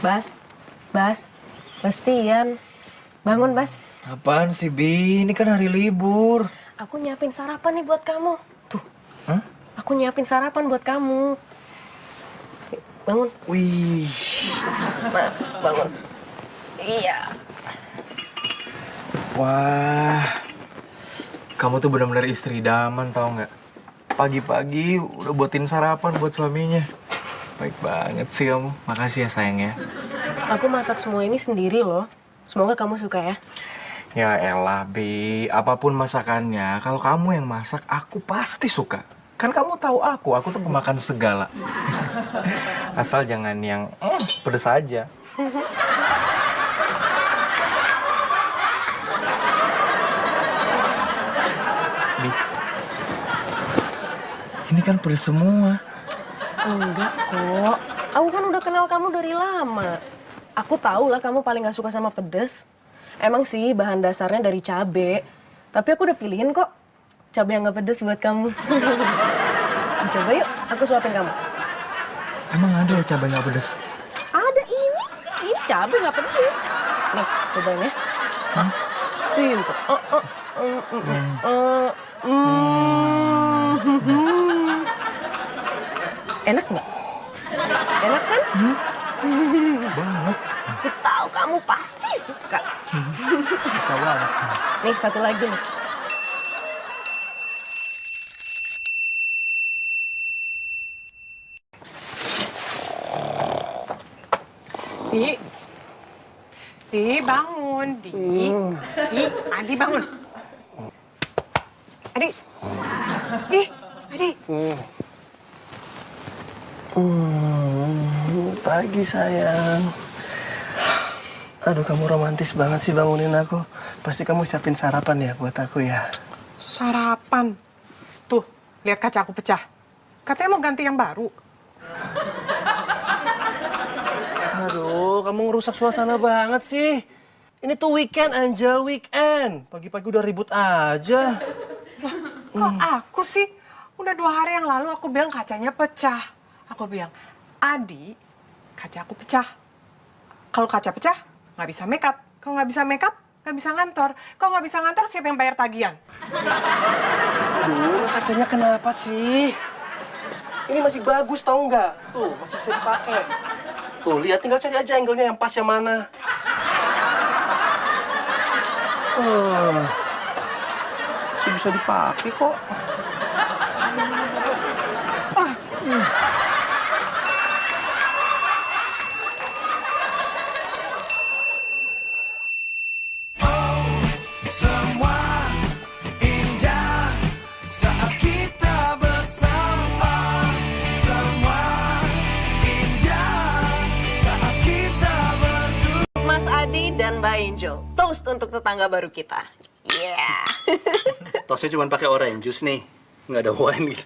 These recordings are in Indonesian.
Bas, Bas, Bastian, bangun Bas. Apaan sih, Bi? Ini kan hari libur. Aku nyiapin sarapan nih buat kamu. Tuh, Hah? aku nyiapin sarapan buat kamu. Bangun. Wih. Nah, bangun. Iya. Wah. Kamu tuh benar-benar istri idaman, tau nggak? Pagi-pagi udah buatin sarapan buat suaminya. Baik banget sih kamu. Makasih ya sayang ya. Aku masak semua ini sendiri loh. Semoga kamu suka ya. Ya elah, Bi. Apapun masakannya, kalau kamu yang masak, aku pasti suka. Kan kamu tahu aku tuh pemakan segala. Asal jangan yang pedes aja. Bi, ini kan pedes semua. Enggak kok. Aku kan udah kenal kamu dari lama. Aku tahu lah kamu paling gak suka sama pedes. Emang sih bahan dasarnya dari cabe. Tapi aku udah pilihin kok cabe yang gak pedes buat kamu. Coba yuk, aku suapin kamu. Emang ada ya cabai nggak pedes? Ada ini cabe gak pedes. Nih, cobain ya. Hah? Pintar. Enak nggak? Enak kan? Banget. Aku tahu kamu pasti suka. Suka banget. Nih, satu lagi nih. Di bangun, Di, Adi bangun. Adi, Adi. Pagi sayang. Aduh, kamu romantis banget sih bangunin aku. Pasti kamu siapin sarapan ya buat aku ya. Sarapan. Tuh, lihat kaca aku pecah. Katanya mau ganti yang baru. Aduh, kamu ngerusak suasana banget sih. Ini tuh weekend, Angel, weekend. Pagi-pagi udah ribut aja. Kok aku sih? Udah 2 hari yang lalu aku bilang kacanya pecah. Aku bilang, Adi, kaca aku pecah. Kalau kaca pecah, nggak bisa make up. Kalau nggak bisa make up, nggak bisa ngantor. Kalau nggak bisa ngantor, siapa yang bayar tagihan? Aduh, kacanya kenapa sih? Ini masih bagus tau nggak? Tuh, masih bisa dipakai. Tuh, lihat, tinggal cari aja angle-nya yang pas yang mana. Masih bisa dipakai kok. Mas Adi dan Mbak Angel, toast untuk tetangga baru kita. Yeah. Tosnya cuma pakai orange juice nih, nggak ada wine gitu.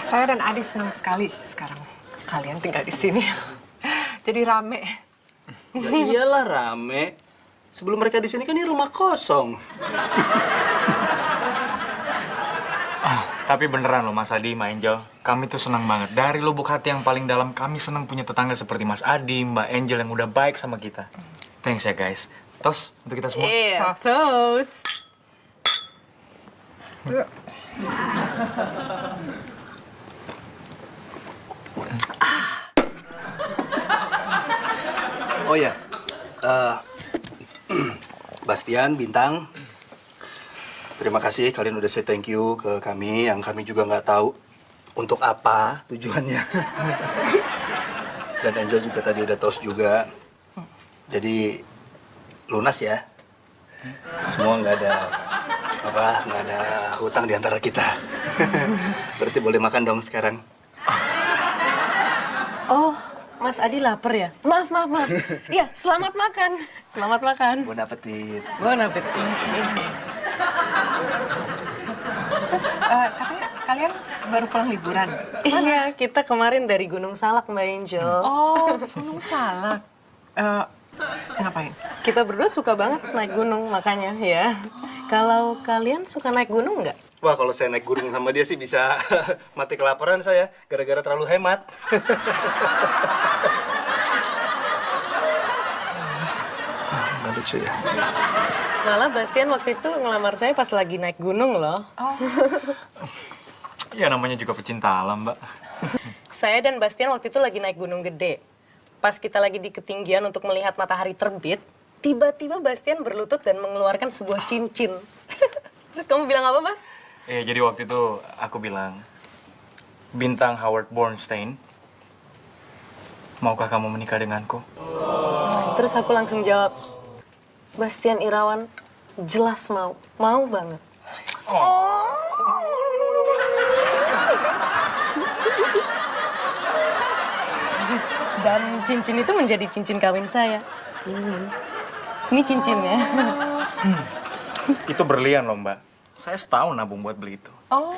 Saya dan Adi senang sekali sekarang kalian tinggal di sini. Jadi rame. Ya iyalah rame. Sebelum mereka di sini kan ini rumah kosong. Tapi beneran loh Mas Adi, Mbak Angel. Kami tuh senang banget. Dari lubuk hati yang paling dalam, kami senang punya tetangga seperti Mas Adi, Mbak Angel yang udah baik sama kita. Thanks ya guys. Tos untuk kita semua. Iya. Toast. Oh ya, Bastian, Bintang, terima kasih kalian udah say thank you ke kami, yang kami juga nggak tahu untuk apa tujuannya. Dan Angel juga tadi udah toast juga, jadi lunas ya. Semua nggak ada hutang di antara kita. Berarti boleh makan dong sekarang. Oh, Mas Adi lapar ya? Maaf. Iya, selamat makan. Selamat makan. Bon appetit. Bon appetit. Terus katanya kalian baru pulang liburan. Iya, kita kemarin dari Gunung Salak, Mbak Angel. Oh, Gunung Salak. Ngapain? Kita berdua suka banget naik gunung, makanya ya. Kalau kalian suka naik gunung nggak? Wah, kalau saya naik gunung sama dia sih bisa mati kelaparan saya, gara-gara terlalu hemat. lucu ya. Malah Bastian waktu itu ngelamar saya pas lagi naik gunung loh. Oh, Ya namanya juga pecinta alam, Mbak. Saya dan Bastian waktu itu lagi naik gunung gede. Pas kita lagi di ketinggian untuk melihat matahari terbit, tiba-tiba Bastian berlutut dan mengeluarkan sebuah cincin. Terus kamu bilang apa, Mas? Jadi waktu itu aku bilang, Bintang Howard Bernstein, maukah kamu menikah denganku? Terus aku langsung jawab, Bastian Irawan jelas mau. Mau banget. Dan cincin itu menjadi cincin kawin saya. Ini cincinnya. Itu berlian loh, Mbak. Saya setahun nabung buat beli itu. oh,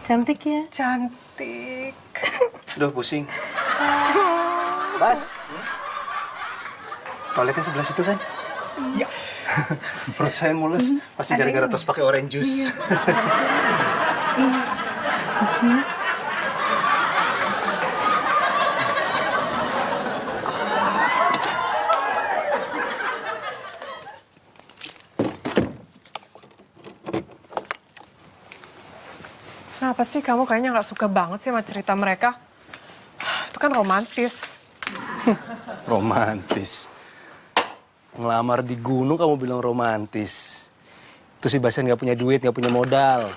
Cantik ya? cantik. Duh, pusing. Bas. Toiletnya sebelah situ kan? Iya. Perut saya mules. Pasti gara-gara tos pakai orange juice. Kenapa sih kamu kayaknya nggak suka banget sih sama cerita mereka? Itu kan romantis. Romantis. Ngelamar di gunung kamu bilang romantis. Itu si Bastian nggak punya duit, nggak punya modal.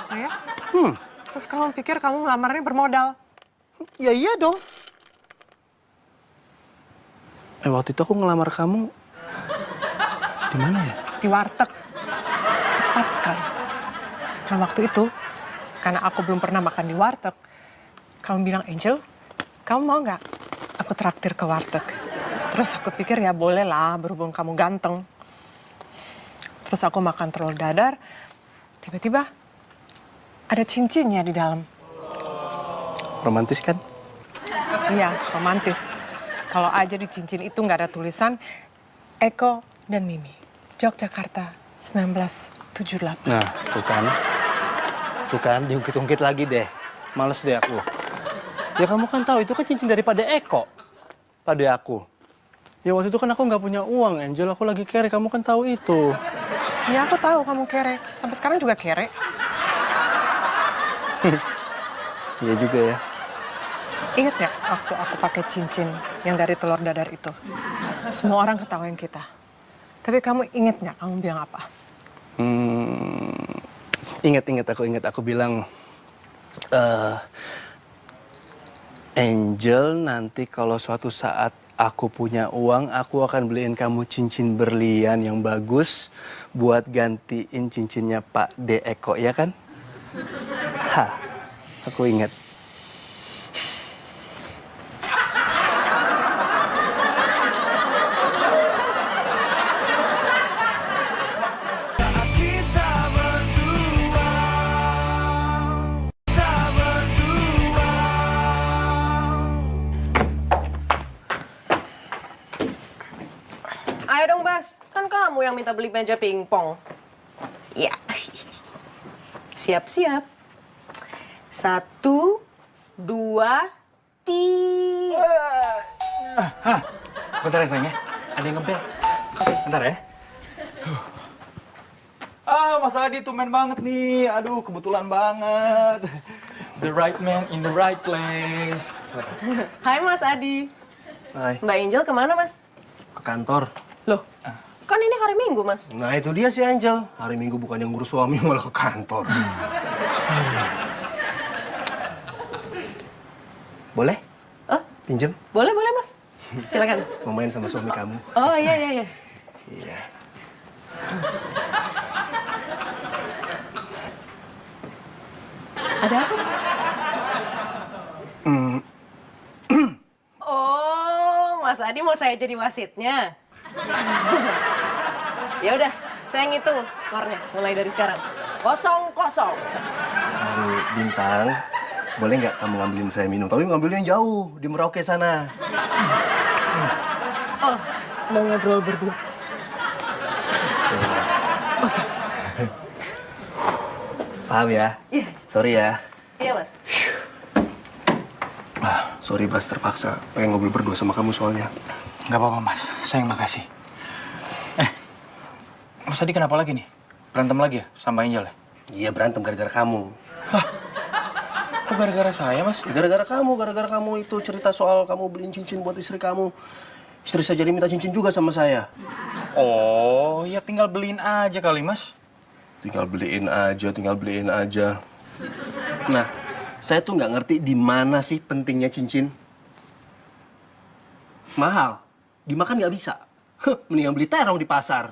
Oh ya? Terus kamu pikir kamu ngelamarnya bermodal? Ya iya dong. Waktu itu aku ngelamar kamu di mana ya? Di warteg. Tepat sekali. Nah waktu itu, karena aku belum pernah makan di warteg, kamu bilang, Angel, kamu mau nggak aku traktir ke warteg? Terus aku pikir ya boleh lah, berhubung kamu ganteng. Terus aku makan telur dadar, tiba-tiba ada cincinnya di dalam. Romantis kan? Iya, romantis. Kalau aja di cincin itu nggak ada tulisan Eko dan Mimi, Yogyakarta 1978. Nah, tuh kan. Tuh kan, diungkit-ungkit lagi deh. Males deh aku. Ya kamu kan tahu, itu kan cincin daripada Eko. Pada aku. Ya waktu itu kan aku nggak punya uang, Angel. Aku lagi kere, kamu kan tahu itu. Ya aku tahu kamu kere, sampai sekarang juga kere. Iya juga ya. Ingat nggak waktu aku pakai cincin yang dari telur dadar itu? Semua orang ketawain kita. Tapi kamu ingat nggak kamu bilang apa? Ingat aku bilang, Angel, nanti kalau suatu saat aku punya uang, aku akan beliin kamu cincin berlian yang bagus buat gantiin cincinnya Pak De Eko, ya kan? Hah, aku ingat. Ayo dong, Bas. Kan kamu yang minta beli meja pingpong. Iya. Siap-siap. 1, 2, 3. Bentar ya, sayang ya. Ada yang ngebel. Bentar ya. Mas Adi tumben banget nih. Aduh, kebetulan banget. The right man in the right place. Hai, Mas Adi. Hai, Mbak Angel kemana, Mas? ke kantor. Loh, kan ini hari Minggu, Mas. Nah itu dia si Angel. Hari Minggu bukan yang ngurus suami malah ke kantor. Boleh? Oh, Pinjem? boleh, Mas. Silakan. Mau main sama suami kamu. Oh, iya. Iya. Ada apa, Mas? Oh, Mas Adi mau saya jadi wasitnya. Ya udah, saya ngitung skornya mulai dari sekarang. 0-0. Aduh, Bintang. Boleh nggak kamu ngambilin saya minum? Tapi ngambilnya yang jauh, di Merauke sana. Oh, mau ngobrol berdua. Paham ya? Iya. Sorry ya. Iya, Mas. Sorry Bas, terpaksa. Pengen ngobrol berdua sama kamu soalnya. Nggak apa-apa, Mas. Sayang, makasih. Mas Adi kenapa lagi nih? Berantem lagi ya sama Angel ya? Iya, berantem gara-gara kamu. Kok gara-gara saya, Mas? Ya, gara-gara kamu itu cerita soal kamu beliin cincin buat istri kamu. Istri saya jadi minta cincin juga sama saya. Oh, ya tinggal beliin aja kali, Mas. Tinggal beliin aja. Nah, saya tuh nggak ngerti di mana sih pentingnya cincin. Mahal, dimakan nggak bisa. Mendingan beli terong di pasar.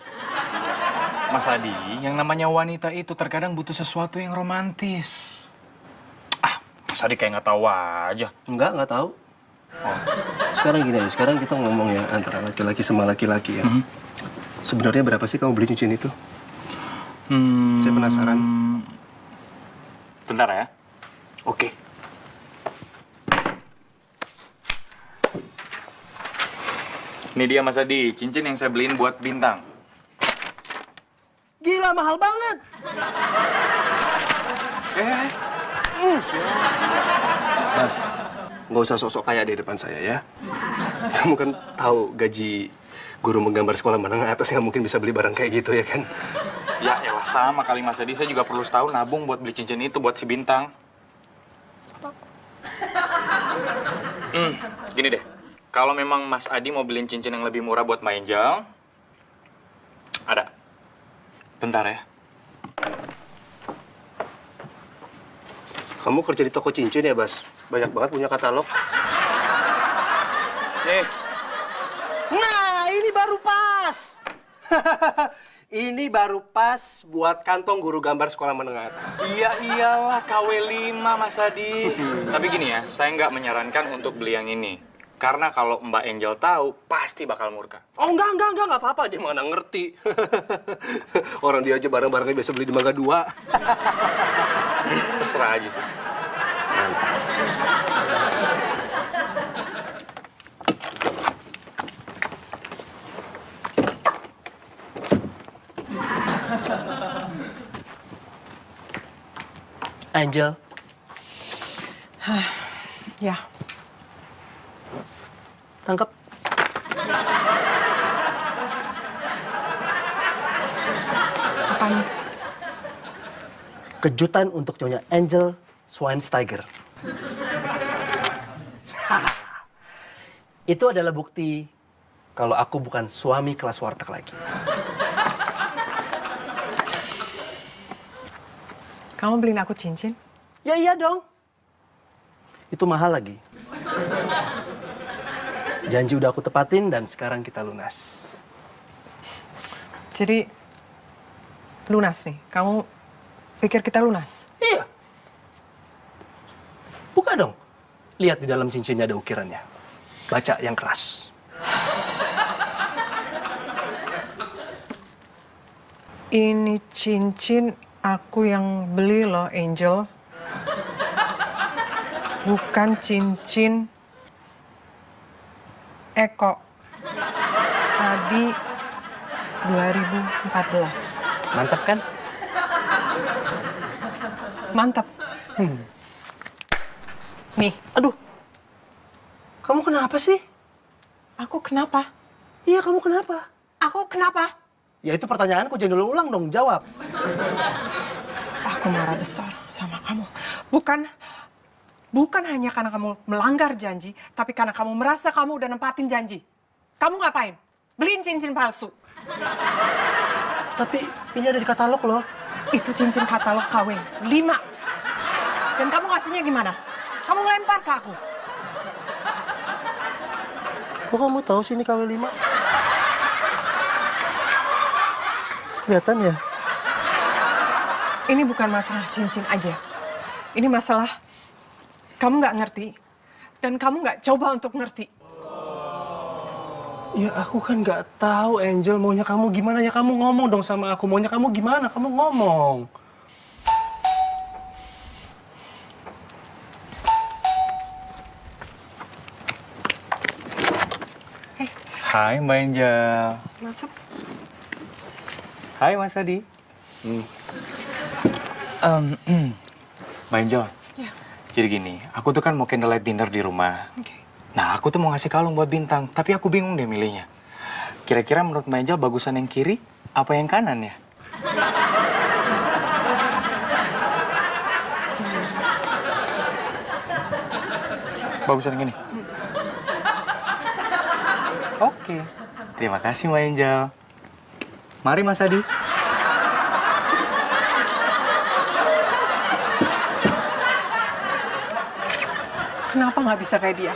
Mas Adi, yang namanya wanita itu terkadang butuh sesuatu yang romantis. Mas Adi kayak nggak tahu aja. Nggak tahu. Oh. Sekarang gini aja, sekarang kita ngomong ya antara laki-laki sama laki-laki ya. Sebenarnya berapa sih kamu beli cincin itu? Saya penasaran. Bentar ya. Oke. Ini dia Mas Adi, cincin yang saya beliin buat Bintang. Gila, mahal banget. Mas, nggak usah sok-sok kaya di depan saya ya. Kamu kan tahu gaji guru menggambar sekolah menengah atas nggak mungkin bisa beli barang kayak gitu ya kan? Ya elah sama kali Mas Adi, saya juga perlu setahun nabung buat beli cincin itu buat si Bintang. Gini deh, kalau memang Mas Adi mau beliin cincin yang lebih murah buat Mbak Angel, ada. Bentar ya. Kamu kerja di toko cincin ya, Bas? Banyak banget punya katalog. Nih. Nah, ini baru pas. Ini baru pas buat kantong guru gambar sekolah menengah atas. Iya iyalah KW5 Mas Adi. Tapi gini ya, saya nggak menyarankan untuk beli yang ini. Karena kalau Mbak Angel tahu, pasti bakal murka. Oh, enggak apa-apa. Dia mana ngerti. Orang dia aja barang-barangnya biasa beli di Mangga 2. Terserah aja sih. Mantap. Angel. Ya, Tangkap. apa nih? Kejutan untuk nyonya Angel Schweinsteiger. Itu adalah bukti kalau aku bukan suami kelas warteg lagi. Kamu beliin aku cincin? Ya iya dong. Itu mahal lagi. Janji udah aku tepatin dan sekarang kita lunas. Jadi, lunas nih. Kamu pikir kita lunas? Iya. Buka dong. Lihat di dalam cincinnya ada ukirannya. Baca yang keras. Ini cincin aku yang beli loh, Angel. Bukan cincin Eko. Adi 2014. Mantap kan? Mantap. Nih, Aduh. Kamu kenapa sih? aku kenapa? Iya, kamu kenapa? Aku kenapa? Ya itu pertanyaanku, jangan ulang dong, jawab. Aku marah besar sama kamu. Bukan hanya karena kamu melanggar janji, tapi karena kamu merasa kamu udah nempatin janji. Kamu ngapain? Beliin cincin palsu. Tapi ini ada di katalog loh. Itu cincin katalog KW 5. Dan kamu ngasihnya gimana? Kamu ngelempar ke aku. Kok kamu tahu sih ini KW 5? Kelihatan ya? Ini bukan masalah cincin aja. Ini masalah kamu nggak ngerti dan kamu nggak coba untuk ngerti. Ya aku kan nggak tahu, Angel, maunya kamu gimana, ya kamu ngomong dong sama aku. Maunya kamu gimana, kamu ngomong. Hai Mbak Angel. Masuk. Hai Mas Adi. Mbak Angel. Ya. Jadi gini, aku tuh kan mau candlelight dinner di rumah. Oke. Nah, aku tuh mau ngasih kalung buat Bintang, tapi aku bingung deh milihnya. Kira-kira menurut Mbak Angel bagusan yang kiri apa yang kanan ya? Bagusan yang ini? Oke, terima kasih Mbak Angel. Mari Mas Adi. Kenapa nggak bisa kayak dia?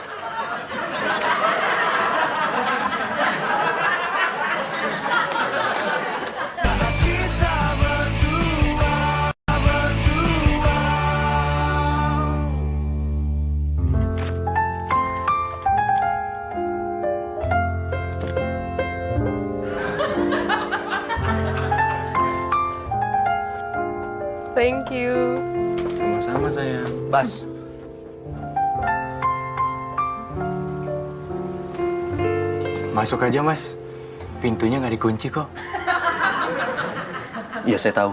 Thank you. Sama-sama sayang. Bas, Masuk aja Mas. Pintunya nggak dikunci kok. iya saya tahu.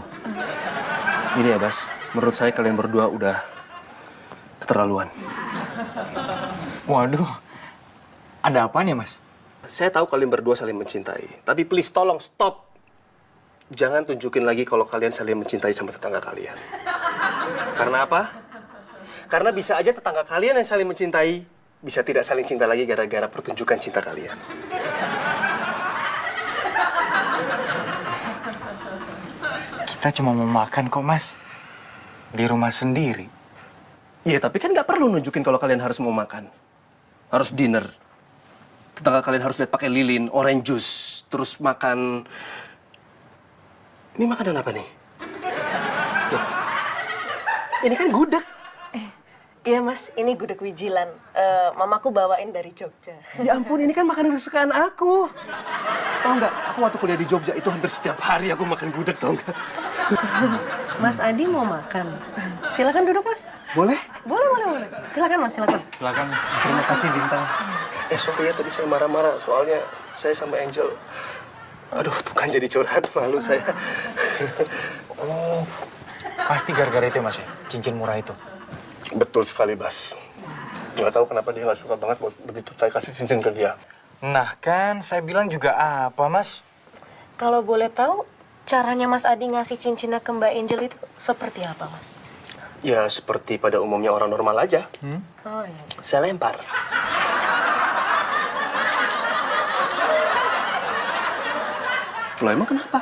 Ini ya Bas, menurut saya kalian berdua udah keterlaluan. Waduh, ada apaan ya Mas? Saya tahu kalian berdua saling mencintai, tapi please tolong stop. Jangan tunjukin lagi kalau kalian saling mencintai sama tetangga kalian. Karena apa? Karena bisa aja tetangga kalian yang saling mencintai bisa tidak saling cinta lagi gara-gara pertunjukan cinta kalian. Kita cuma mau makan kok Mas. Di rumah sendiri. Iya, tapi kan nggak perlu nunjukin kalau kalian harus mau makan. Harus dinner. Tetangga kalian harus lihat pakai lilin, orange juice, terus makan. Ini makanan apa nih? Loh, ini kan gudeg. Iya Mas, ini gudeg wijilan. Mamaku bawain dari Jogja. Ya ampun, ini kan makanan kesukaan aku. Tahu nggak? Aku waktu kuliah di Jogja itu hampir setiap hari aku makan gudeg, tahu nggak? Mas Adi mau makan. Silakan duduk Mas. Boleh? Boleh. Silakan Mas, silakan. Silakan Mas. Terima kasih Bintang. Sorry ya tadi saya marah-marah, soalnya saya sama Angel. Aduh, tuh kan jadi curhat, malu saya. Oh, pasti gara-gara itu ya Mas ya? Cincin murah itu. Betul sekali, Bas. Nggak tahu kenapa dia nggak suka banget begitu saya kasih cincin ke dia. Nah kan, saya bilang juga apa Mas? Kalau boleh tahu, caranya Mas Adi ngasih cincinnya ke Mbak Angel itu seperti apa Mas? Ya, seperti pada umumnya orang normal aja. Oh iya. Saya lempar. Loh, emang kenapa?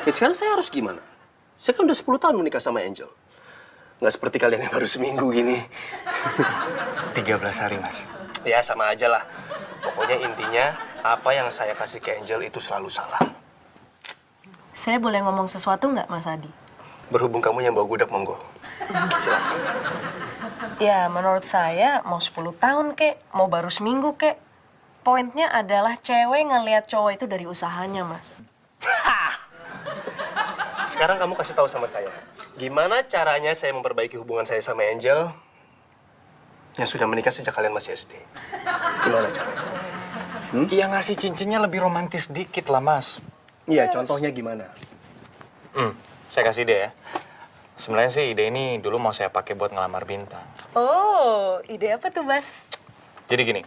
Ya sekarang saya harus gimana? Saya kan udah 10 tahun menikah sama Angel. Nggak seperti kalian yang baru seminggu gini. 13 hari Mas. Ya, sama aja lah. Pokoknya intinya, apa yang saya kasih ke Angel itu selalu salah. Saya boleh ngomong sesuatu nggak Mas Adi? Berhubung kamu yang bawa gudeg, monggo. Silakan. Ya, menurut saya mau 10 tahun kek, mau baru seminggu kek. Poinnya adalah cewek ngelihat cowok itu dari usahanya, Mas. Sekarang kamu kasih tahu sama saya, gimana caranya saya memperbaiki hubungan saya sama Angel yang sudah menikah sejak kalian masih SD? Gimana caranya? Iya ngasih cincinnya lebih romantis dikit lah Mas. Iya, contohnya gimana? Saya kasih ide ya. Sebenarnya sih ide ini dulu mau saya pakai buat ngelamar Bintang. Oh, ide apa tuh, Bas? Jadi gini,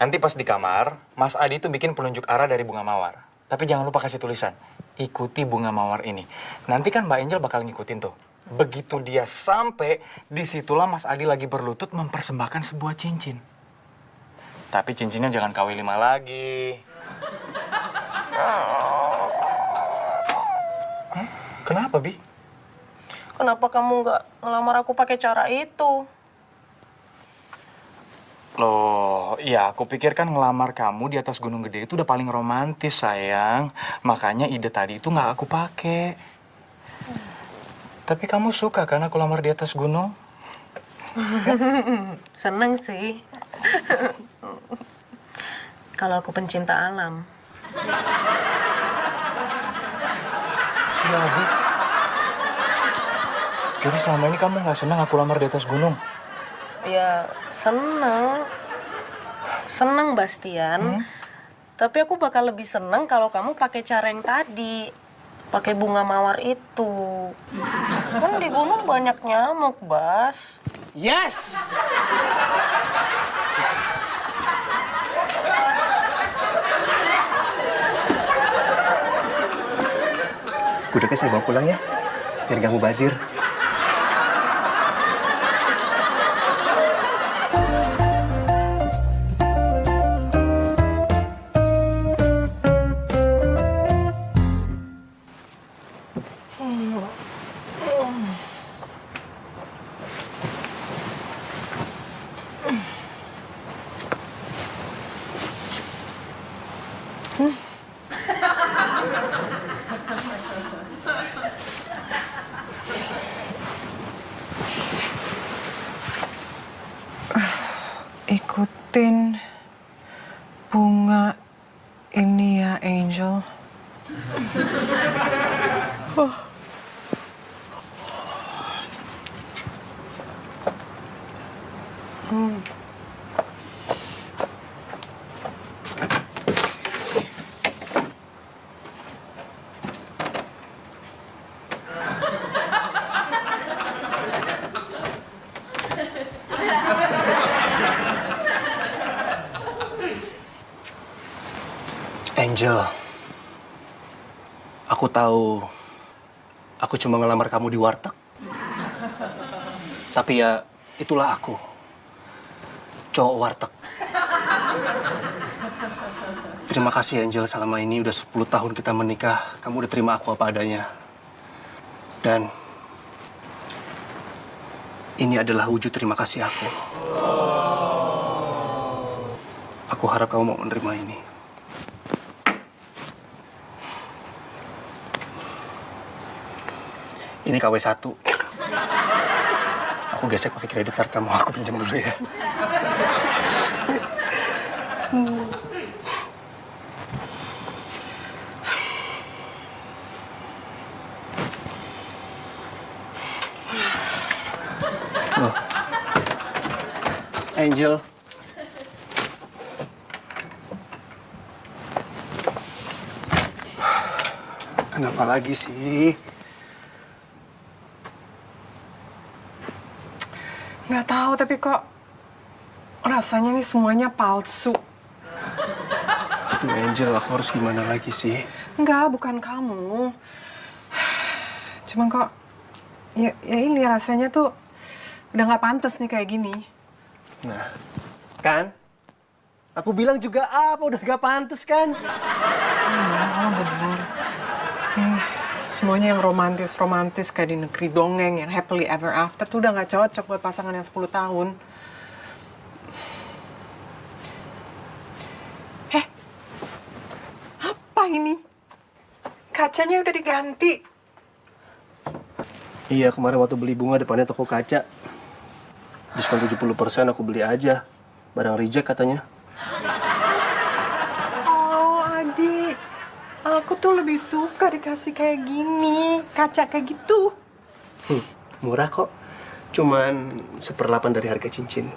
nanti pas di kamar, Mas Adi tuh bikin penunjuk arah dari bunga mawar. Tapi jangan lupa kasih tulisan, ikuti bunga mawar ini. Nanti kan Mbak Angel bakal ngikutin tuh. Begitu dia sampai, disitulah Mas Adi lagi berlutut mempersembahkan sebuah cincin. Tapi cincinnya jangan KW5 lagi. Kenapa, Bi? Kenapa kamu nggak ngelamar aku pakai cara itu? Loh, iya aku pikir kan ngelamar kamu di atas gunung gede itu udah paling romantis, sayang. Makanya ide tadi itu nggak aku pakai. Tapi kamu suka kan aku lamar di atas gunung? Seneng sih. Kalau aku pencinta alam. Ya, Bi. Jadi selama ini kamu nggak senang aku lamar di atas gunung? Ya, seneng. Seneng, Bastian. Tapi aku bakal lebih seneng kalau kamu pakai cara yang tadi. Pakai bunga mawar itu. Kan di gunung banyak nyamuk, Bas. Yes! Gudegnya saya bawa pulang ya, biar gak mubazir. Ikutin bunga ini ya, Angel. Angel, aku tahu aku cuma ngelamar kamu di warteg. Tapi ya, itulah aku. Cowok warteg. Terima kasih Angel, selama ini udah 10 tahun kita menikah. Kamu udah terima aku apa adanya. Dan ini adalah wujud terima kasih aku. Aku harap kamu mau menerima ini. Ini KW1. Aku gesek pakai kredit card kamu. Aku pinjam dulu ya. Loh. Angel. Kenapa lagi sih? Nggak tahu, tapi kok rasanya nih semuanya palsu. Aduh, Angel, aku harus gimana lagi sih? Enggak, bukan kamu. Cuma kok, ya ini rasanya tuh udah nggak pantas nih kayak gini. Nah, kan? Aku bilang juga apa, udah gak pantas kan? Iya, benar. Semuanya yang romantis-romantis kayak di negeri dongeng, yang happily ever after tuh udah nggak cocok buat pasangan yang 10 tahun. Apa ini? Kacanya udah diganti. Iya, kemarin waktu beli bunga depannya toko kaca. Diskon 70% aku beli aja. Barang reject katanya. Oh, Adi. Aku tuh lebih suka dikasih kayak gini. Kaca kayak gitu. Murah kok. Cuman 1/8 dari harga cincin.